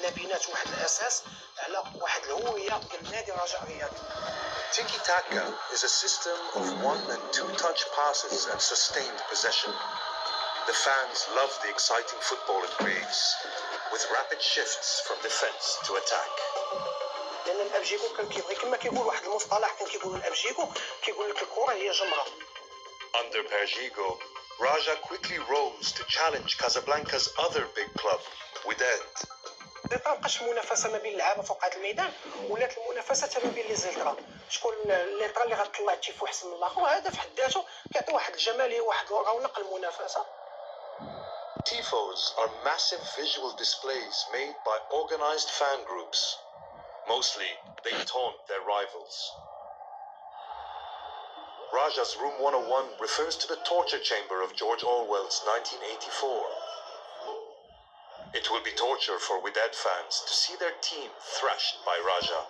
بينات واحد الاساس على واحد الهويه ديال النادي الرجاء الرياضي. Tiki Taka is a system of one and two touch passes and sustained possession. The fans love the exciting football it creates, with rapid shifts from defense to attack. لان الابجيكو كان كيبغي كما كيقول واحد المصطلح كان كيقولوا الابجيكو كيقول لك الكره هي جمره. Under Perjigo, Raja quickly rose to challenge Casablanca's other big club, Wydad. ما بقاش منافسه ما بين اللعابه فوق هذا الميدان، ولات المنافسه ما بين لي زلترا، شكون الليطرا اللي غتطلع تيفو احسن من الاخر، وهذا في حد ذاته كيعطي واحد الجماليه واحد الرونق المنافسه. Tifos are massive visual displays made by organized fan groups. Mostly, they taunt their rivals. Raja's Room 101 refers to the torture chamber of George Orwell's 1984. It will be torture for Wydad fans to see their team thrashed by Raja.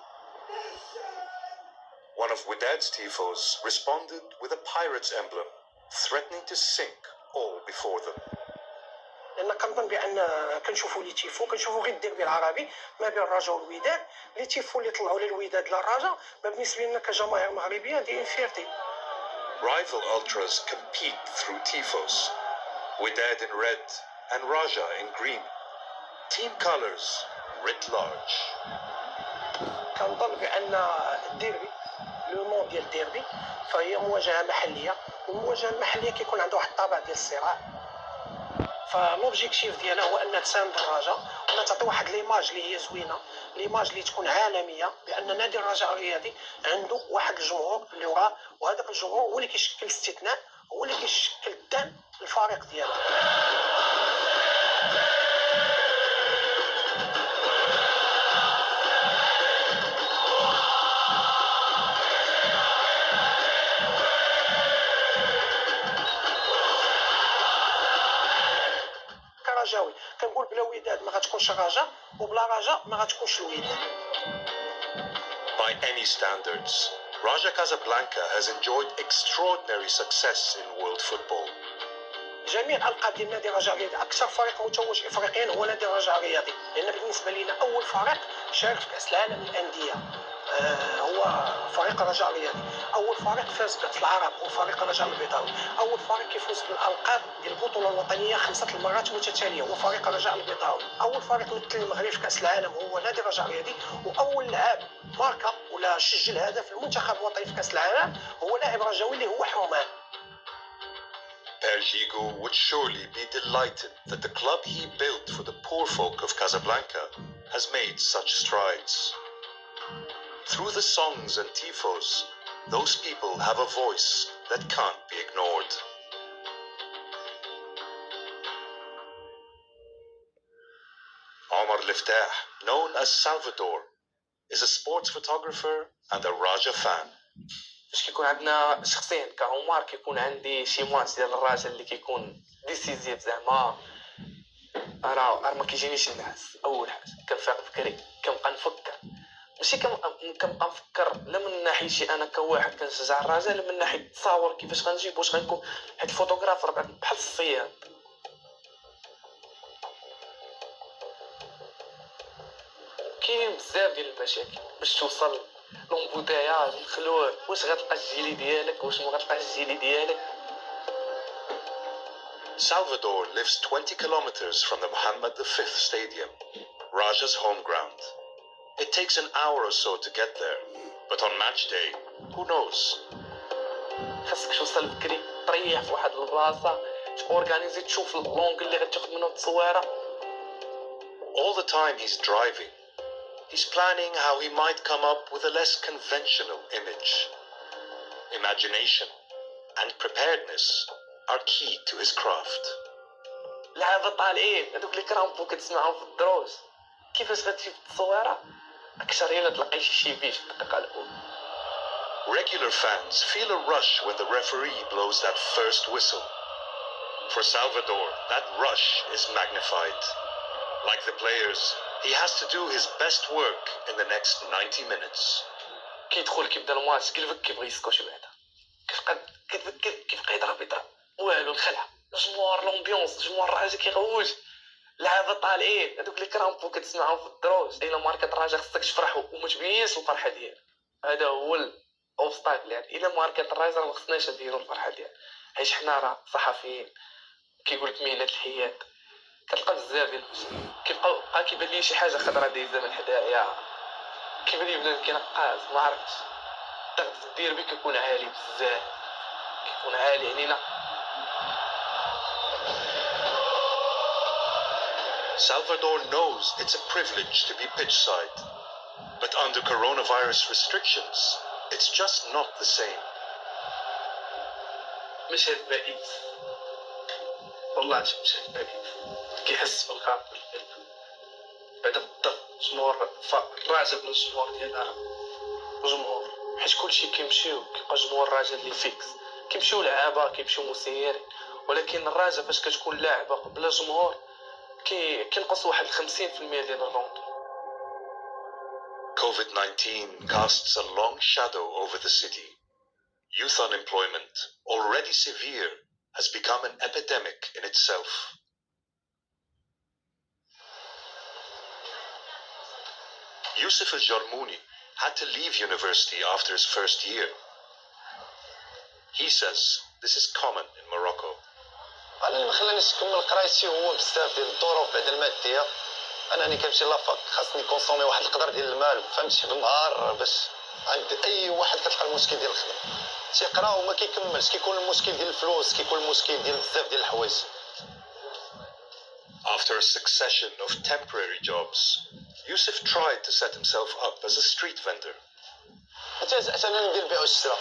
One of Wydad's tifos responded with a pirate's emblem, threatening to sink all before them. لان كنظن بان كنشوفوا لي تيفو كنشوفوا غير الديربي العربي ما بين الرجاء والوداد، لي تيفو اللي طلعوا للوداد للرجاء بالنسبه لنا كجماهير مغربيه دي انفيرتي. Rival ultras compete through tifos, Wydad in red and Raja in green. Team colors writ large. كنظن بان الديربي لو نون ديال الديربي فهي مواجهه محليه، والمواجهه المحليه كيكون عندها واحد الطابع ديال الصراع، فالوبجيكتيف ديالها هو ان تساند الرجاء وان تعطي واحد ليماج اللي هي زوينه، ليماج اللي تكون عالميه بان نادي الرجاء الرياضي عنده واحد الجمهور اللي وراه، وهذاك الجمهور هو اللي كيشكل استثناء، هو اللي كيشكل الدعم للفريق ديالو. كرجاوي كنقول بلا وداد ما غتكونش الرجاء، وبلا رجاء ما غتكونش الوداد. By any standards, Raja Casablanca has enjoyed extraordinary success in world football. جميع الالقاب ديال نادي الرجاء الرياضي، اكثر فريق متوج افريقيا هو نادي الرجاء الرياضي، لان بالنسبه لنا اول فريق شارك في كاس العالم للانديه هو فريق الرجاء الرياضي، اول فريق فاز بكاس العرب هو فريق الرجاء البيضاوي، اول فريق يفوز بالالقاب ديال البطوله الوطنيه 5 المرات متتاليه هو فريق الرجاء البيضاوي، اول فريق مثل المغرب في كاس العالم هو نادي الرجاء الرياضي، واول لاعب ماركا ولا سجل هدف المنتخب الوطني في كاس العالم هو لاعب رجاوي اللي هو حمام. Perjigo would surely be delighted that the club he built for the poor folk of Casablanca has made such strides. Through the songs and tifos, those people have a voice that can't be ignored. Omar Liftah, known as Salvador, is a sports photographer and a Raja fan. باش كيكون عندنا شخصين كعمر كيكون عندي شي ماتش ديال الراجل اللي كيكون ديسيزيف زعما راه ما كيجينيش النعاس. اول حاجه كنفيق بكري كنبقى نفكر، ماشي كنبقى نفكر لا من ناحيه شي انا كواحد كنشجع الراجل، لا من ناحيه التصاور كيفاش غنجيب واش غنكون، حيت الفوتوغراف راه بحال الصياد. كاين بزاف ديال المشاكل باش توصل لومبوتياج الخلوع، واش غتلقى الجيلي ديالك واش ما غتلقاش الجيلي ديالك. Salvador lives 20 kilometers from the Mohammed V Stadium, Raja's home ground. It takes an hour or so to get there, but on match day, who knows? خاصك توصل بكري تريح في واحد البلاصه تورغانيزي تشوف اللونغ اللي غتاخد منه التصويره. All the time he's driving, he's planning how he might come up with a less conventional image. Imagination and preparedness are key to his craft. لعابة طالعين هذوك اللي كرامبو كتسمعهم في الدروس، كيفاش غتجيب التصويره اكثر الا تلقى شي بيج في الدقيقه الاولى. Regular fans feel a rush when the referee blows that first whistle. For Salvador, that rush is magnified. Like the players, he has to do his best work in the next 90 minutes. كيدخل كيبدا الماتش قلبك كيبغي يسكو شي بعدا، كيبقى يضرب والو الخلعه، جمهور لومبيونس، جمهور الراجل كيغوج، لعابه طالعين هذوك لي كرامبو كتسمعهم في الدروج الا ماركه الرجاء خصك تفرحوا وما تبينش الفرحه ديالك. هذا هو الاوبستاكل يعني الا ماركه الرجاء ما خصناش نديروا الفرحه ديالك حيت حنا راه صحفيين كيقول لك مهنه الحياد كتلقى بزاف ديال كيبقى كيبان لي شي حاجه خضراء دايزه من حدايا كيبان لي بنادم كينقاز ما عرفتش الضغط في الديربي كيكون عالي بزاف كيكون عالي علينا. Salvador knows it's a privilege to be pitchside, but under coronavirus restrictions, it's just not the same. مشهد بائس والله مشهد بائس كيحس بالخاطر بعد بالضبط جمهور الراجل من الجمهور ديالنا جمهور حيت كلشي كيمشيو كيبقى جمهور الراجل اللي فيكس كيمشيو لعابه كيمشيو مسيرين ولكن الراجل فاش كتكون لاعبه بلا جمهور كينقص واحد 50% ديال الروند. COVID-19 casts a long shadow over the city. Youth unemployment, already severe, has become an epidemic in itself. Yusuf al-Jarmouni had to leave university after his first year. He says this is common in Morocco. انا اللي خلاني نكمل قرايتي هو بزاف ديال الظروف بعد الماديه انني كنمشي لافاك خاصني كونسومي واحد القدر ديال المال فهمتي في النهار باش عند اي واحد كتلقى المشكل ديال الخدمه تيقرا وما كيكملش كيكون المشكل ديال الفلوس كيكون المشكل ديال بزاف ديال الحوايج. After a succession of temporary jobs, Yusuf tried to set himself up as a street vendor. انا ندير بيع والشراء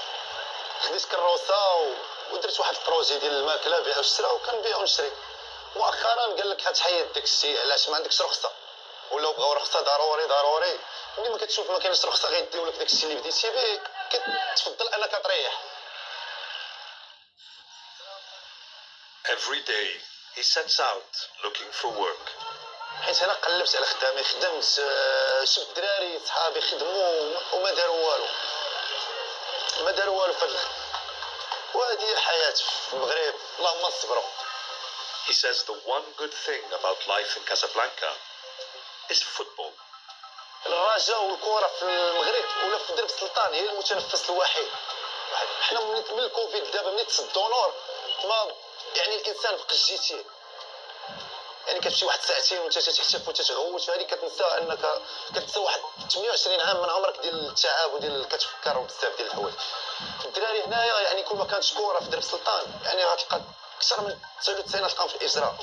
خديت كروسه ودرت واحد البروجي ديال الماكله بيع والشراء وكنبيع ونشري. مؤخرا قال لك هتحيد داك الشيء علاش ما عندكش رخصه ولا بغاو رخصه ضروري ملي ما كتشوف ما كاينش رخصه غيديو لك داك الشيء اللي بديتي به كتفضل انك تريح. Every day he sets out looking for work. حيت انا قلبت على خدامي خدمت شفت دراري صحابي خدموا وما داروا والو في هذا وهذه الحياه في المغرب اللهم نصبروا. He says the one good thing about life in Casablanca is football. الرجاء والكره في المغرب ولا في درب السلطان هي المتنفس الوحيد. حنا من الكوفيد دابا ملي تصدوا نور ما يعني الانسان فقد جيتيه يعني كتمشي واحد ساعتين وانت تحتف وتتغوت هذه كتنسى انك كتنسى واحد 28 عام من عمرك ديال التعب وديال كتفكر بزاف ديال الحوايج. الدراري هنايا يعني كل ما كانت كره في درب السلطان يعني غتلقى اكثر من 99 تلقاهم في الاجراء.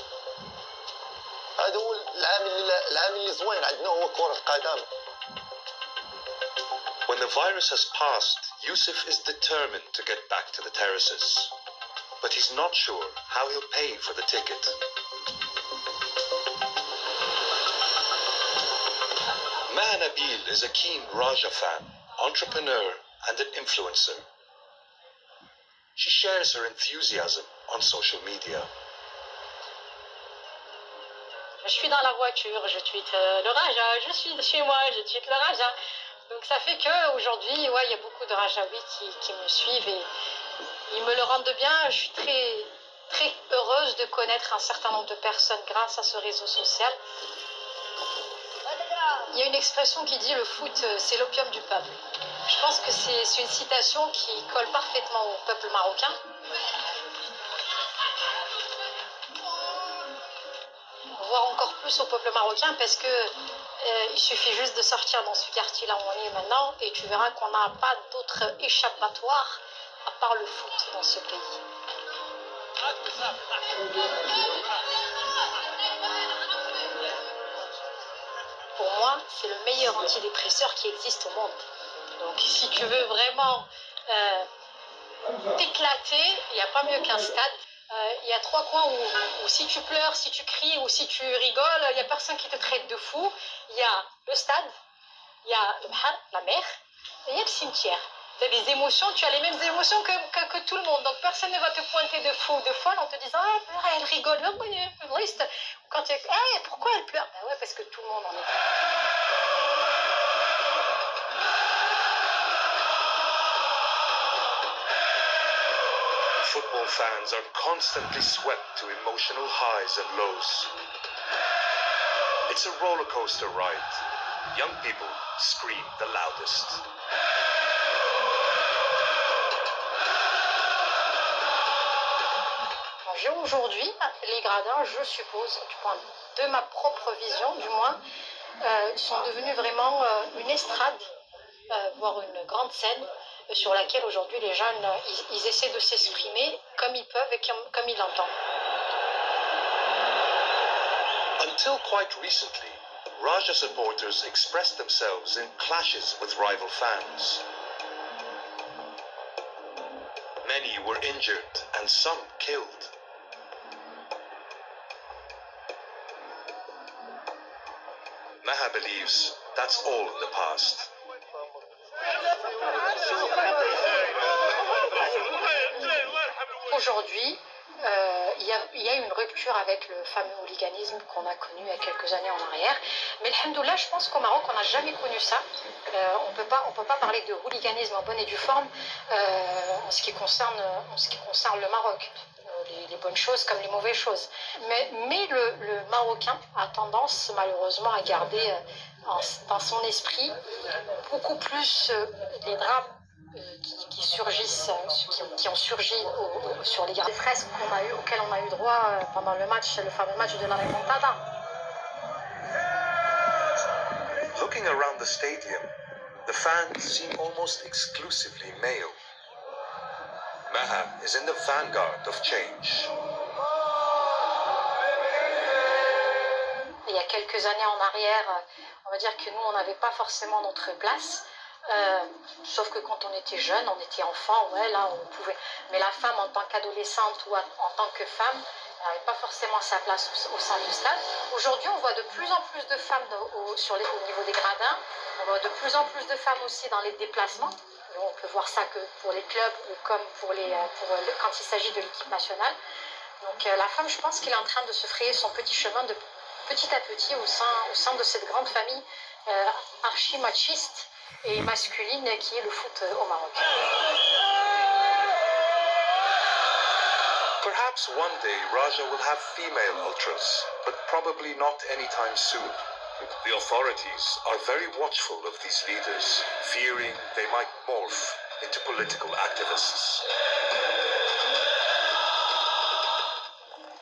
هذا هو العامل اللي زوين عندنا هو كره القدم. When the virus has passed, Yusuf is determined to get back to the terraces, but he's not sure how he'll pay for the ticket. Maha Nabil is a keen Raja fan, entrepreneur and an influencer. She shares her enthusiasm on social media. Je suis dans la voiture, je tweete le Raja, je suis chez moi, je tweete le Raja. Donc ça fait qu'aujourd'hui, il y a beaucoup de Rajaouis qui me suivent et ils me le rendent bien. Je suis très, très heureuse de connaître un certain nombre de personnes grâce à ce réseau social. Il y a une expression qui dit le foot, c'est l'opium du peuple. Je pense que c'est une citation qui colle parfaitement au peuple marocain. Voire encore plus au peuple marocain parce que il suffit juste de sortir dans ce quartier-là où on est maintenant et tu verras qu'on n'a pas d'autre échappatoire à part le foot dans ce pays. Pour moi, c'est le meilleur antidépresseur qui existe au monde. Donc si tu veux vraiment t'éclater, il n'y a pas mieux qu'un stade. Il y a 3 coins où si tu pleures, si tu cries ou si tu rigoles, il n'y a personne qui te traite de fou. Il y a le stade, il y a le bahar, la mer, et il y a le cimetière. Tu as des émotions, tu as les mêmes émotions que tout le monde. Donc personne ne va te pointer de fou ou de folle en te disant ah, elle rigole, triste. Quand tu dis pourquoi elle pleure? Ben ouais, parce que tout le monde en est. Football fans are constantly swept to emotional highs and lows. It's a roller coaster ride. Young people scream the loudest. Aujourd'hui, les gradins, je suppose, du point de ma propre vision, du moins, sont devenus vraiment une estrade, voire une grande scène, sur laquelle aujourd'hui les jeunes, ils essaient de s'exprimer comme ils peuvent et comme ils l'entendent. Until quite recently, Raja supporters expressed themselves in clashes with rival fans. Many were injured and some killed. Maha believes that's all in the past. Aujourd'hui, il y a une rupture avec le fameux hooliganisme qu'on a connu il y a quelques années en arrière. Mais alhamdoulilah, je pense qu'au Maroc, on n'a jamais connu ça. On peut pas parler de hooliganisme en bonne et due forme en ce qui concerne le Maroc. Les bonnes choses comme les mauvaises choses. Mais le Marocain a tendance malheureusement à garder dans son esprit beaucoup plus les drames qui surgissent, qui ont surgi sur les fresques auxquelles on a eu droit pendant le fameux match de la remontada. Looking around the stadium, the fans seem almost exclusively male. Maha is in the vanguard of change. Il y a quelques années en arrière, on va dire que nous, on n'avait pas forcément notre place. Sauf que quand on était jeune, on était enfant, ouais, là on pouvait. Mais la femme en tant qu'adolescente ou en tant que femme, elle n'avait pas forcément sa place au sein du stade. Aujourd'hui, on voit de plus en plus de femmes au niveau des gradins. On voit de plus en plus de femmes aussi dans les déplacements. Et on peut voir ça que pour les clubs ou comme quand il s'agit de l'équipe nationale. Donc la femme, je pense qu'elle est en train de se frayer son petit chemin de petit à petit au sein de cette grande famille archi-machiste et masculine qui est le foot au Maroc. Perhaps one day Raja will have female ultras, but probably not anytime soon. The authorities are very watchful of these leaders, fearing they might morph into political activists.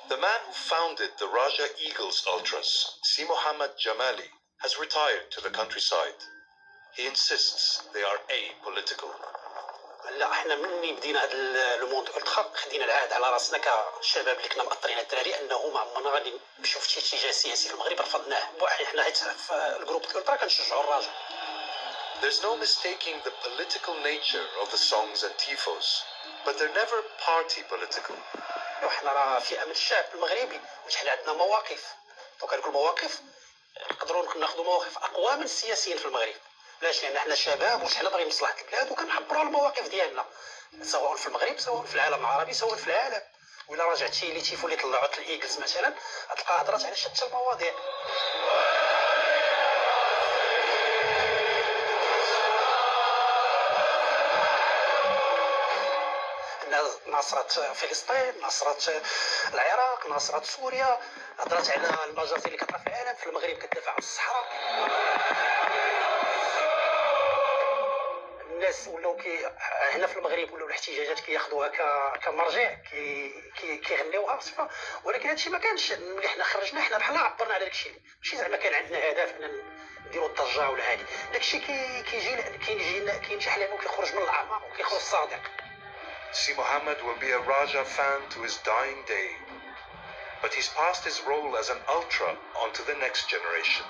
The man who founded the Raja Eagles Ultras, Si Mohammed Jamali, has retired to the countryside. He insists they are apolitical. لا احنا مني بدينا هذا الموند الترا خدينا العهد على راسنا كشباب اللي كنا مأطرين على الدراري انه ما عمرنا غادي نمشيو في شي اتجاه سياسي في المغرب رفضناه حنا حيت في الجروب الترا كنشجعوا الراجل. There's no mistaking the political nature of the songs and tifos, but they're never party political. وحنا راه فئه من الشعب المغربي وحنا عندنا مواقف دونك هذوك المواقف نقدروا ناخذوا مواقف اقوى من السياسيين في المغرب. علاش؟ لان حنا شباب وحنا باغيين مصلحه البلاد وكنعبروا على المواقف ديالنا سواء في المغرب سواء في العالم العربي سواء في العالم. وإلا رجعتي لي تيفو اللي طلعت الايجلز مثلا غتلقى هضرات على شتى المواضيع. ناصرة فلسطين، ناصرة العراق، ناصرة سوريا، هضرات على المجازر اللي كطرا في العالم. في المغرب كتدافع عن الصحراء. الناس ولاو هنا في المغرب ولاو الاحتجاجات كياخذوها كمرجع كيغنيوها صفه، ولكن هادشي ما كانش ملي حنا خرجنا حنا بحال عبرنا على داكشي ماشي زعما كان عندنا هدف ان نديروا الضجه ولا هادي. داكشي كينجح لانه كيخرج من الاعماق وكيخرج صادق. Si Mohammed will be a Raja fan to his dying day, but he's passed his role as an ultra onto the next generation.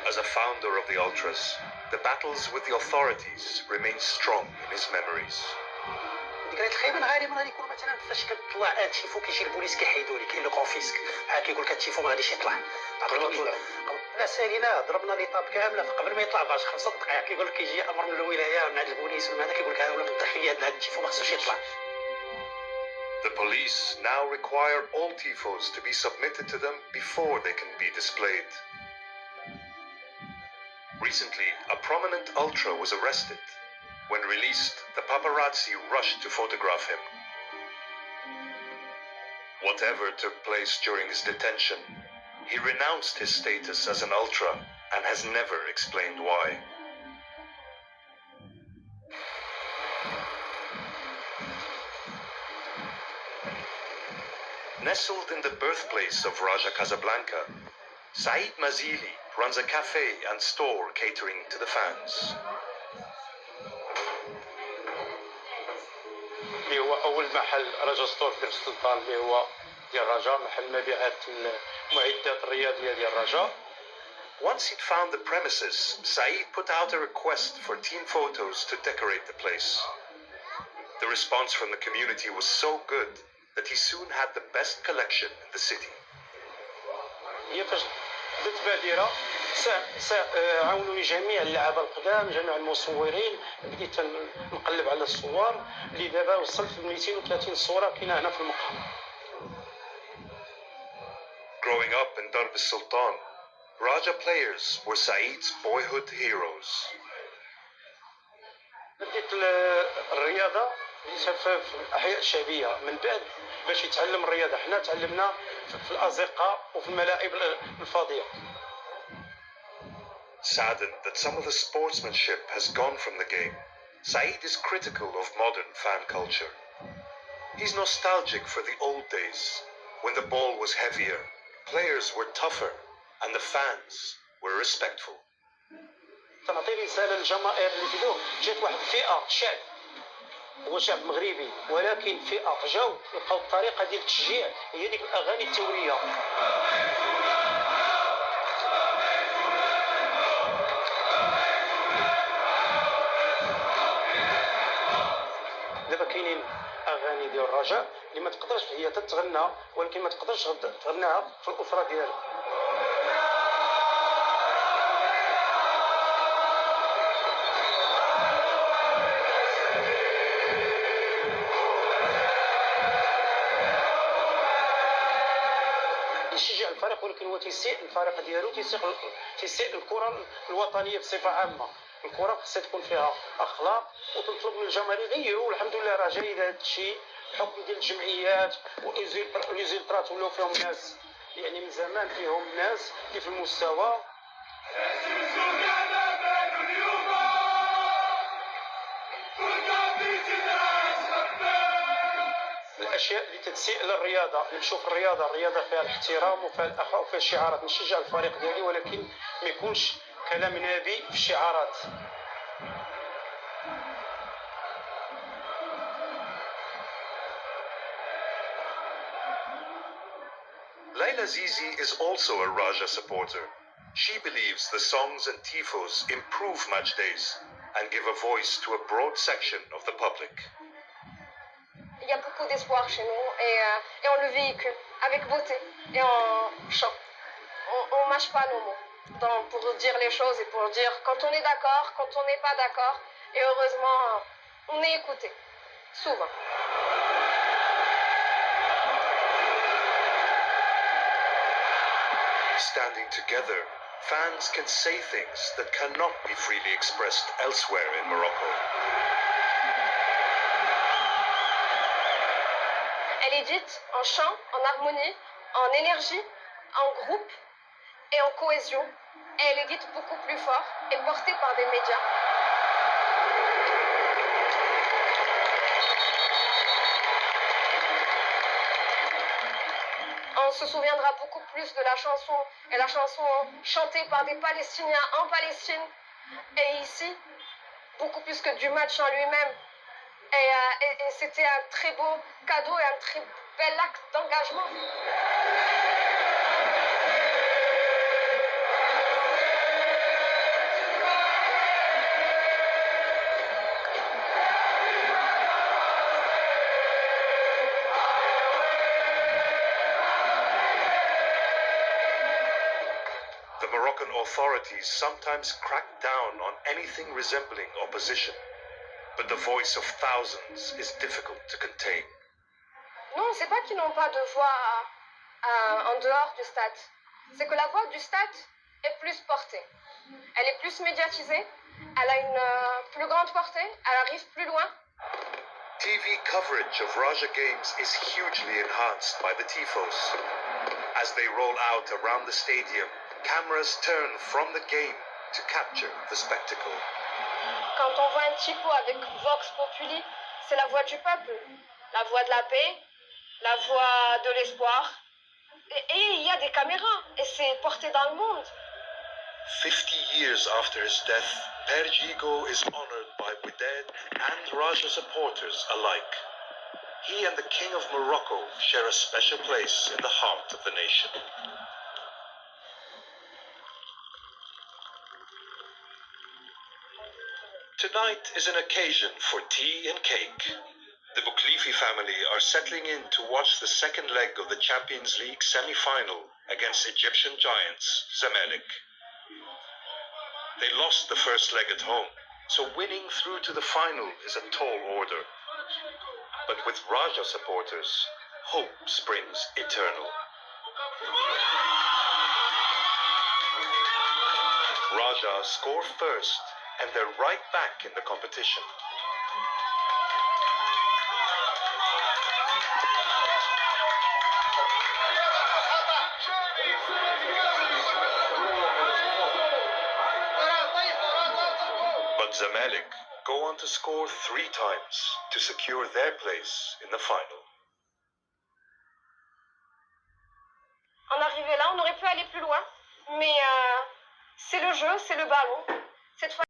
As a founder of the ultras, the battles with the authorities remain strong in his memories. ذكريات الخايبه غالبا غادي يكون مثلا فاش كتطلع هاد التيفو كيجي البوليس كيحيدوا لك كاين لو كونفيسك بحال كيقول لك التيفو ما غاديش يطلع. لا سالينا ضربنا ليطاب كامله قبل ما يطلع باش 5 دقائق كيقول لك كيجي امر من الولايه من عند البوليس ومن هذا كيقول لك ولا من الداخليه هذا التيفو ما خصوش يطلع. The police now require all tifos to be submitted to them before they can be displayed. Recently, a prominent ultra was arrested. When released, the paparazzi rushed to photograph him. Whatever took place during his detention, he renounced his status as an ultra and has never explained why. Nestled in the birthplace of Raja Casablanca, Said Mazili runs a cafe and store catering to the fans. اللي هو اول محل رجا ستور في السلطان اللي هو ديال رجا محل مبيعات المعدات الرياضيه ديال رجا. Once he'd found the premises, Said put out a request for team photos to decorate the place. The response from the community was so good that he soon had the best collection in the city. هي فاش بدات بادره عاونوني جميع اللعابه القدام جميع المصورين. بديت نقلب على الصور اللي دابا وصلت ل 230 صوره كاينه هنا في المقهى. Growing up in Darb al-Sultan, Raja players were Said's boyhood heroes. بديت الرياضه بديتها في الاحياء الشعبيه. من بعد باش يتعلم الرياضه حنا تعلمنا في الازقه وفي الملاعب الفاضيه. Saddened that some of the sportsmanship has gone from the game, Said is critical of modern fan culture. He's nostalgic for the old days, when the ball was heavier, players were tougher, and the fans were respectful. تنعطي رساله للجماهير اللي فيدو جات واحد الفئه شعب هو شعب مغربي ولكن فئه جاو لقاو الطريقه ديال التشجيع هي ديك الاغاني الثوريه. دابا كاينين اغاني ديال الرجاء اللي ما تقدرش هي تتغنى ولكن ما تقدرش تغناها في الاسره ديالها. يشجع الفريق ولكن هو تيسيء الفريق ديالو تيسيء الكره الوطنيه بصفه عامه. الكره خصها تكون فيها اخلاق وتطلب من الجماهير يغيروا. والحمد لله راه جاي هذا الشيء بحكم ديال الجمعيات وليزيلترات ولاو فيهم ناس يعني من زمان فيهم ناس اللي في المستوى. الاشياء اللي تتسيء للرياضه نشوف الرياضه فيها الاحترام وفيها الاخاء وفيها الشعارات. نشجع الفريق ديالي ولكن ما يكونش كلام نابي في الشعارات. Layla Zizi is also a Raja supporter. She believes the songs and tifos improve match days and give a voice to a broad section of the public. Il y a beaucoup d'espoir chez nous et on le véhicule avec beauté et en chant. On mâche pas nos mots pour dire les choses et pour dire quand on est d'accord, quand on n'est pas d'accord. Et heureusement, on est écouté, souvent. Standing together, fans can say things that cannot be freely expressed elsewhere in Morocco. Elle est dite en chant, en harmonie, en énergie, en groupe et en cohésion. Et elle est dite beaucoup plus fort et portée par des médias. On se souviendra beaucoup plus de la chanson et la chanson chantée par des Palestiniens en Palestine. Et ici, beaucoup plus que du match en lui-même. Et c'était un très beau cadeau et un très bel acte d'engagement. The Moroccan authorities sometimes crack down on anything resembling opposition, but the voice of thousands is difficult to contain. Non, c'est pas qu'ils n'ont pas de voix en dehors du stade. C'est que la voix du stade est plus portée. Elle est plus médiatisée, elle a une plus grande portée, elle arrive plus loin. TV coverage of Raja games is hugely enhanced by the tifos. As they roll out around the stadium, cameras turn from the game to capture the spectacle. Quand on voit un tifo avec Vox Populi, c'est la voix du peuple, la voix de la paix, la voix de l'espoir. Et il y a des caméras, et c'est porté dans le monde. 50 years after his death, Perjigo is honored by Wydad and Raja supporters alike. He and the King of Morocco share a special place in the heart of the nation. Tonight is an occasion for tea and cake. The Bouklifi family are settling in to watch the second leg of the Champions League semi-final against Egyptian giants Zamalek. They lost the first leg at home, so winning through to the final is a tall order. But with Raja supporters, hope springs eternal. Raja score first, and they're right back in the competition. But Zamalek go on to score 3 times to secure their place in the final. En arrivé là, on aurait pu aller plus loin, mais c'est le jeu, c'est le ballon. Cette fois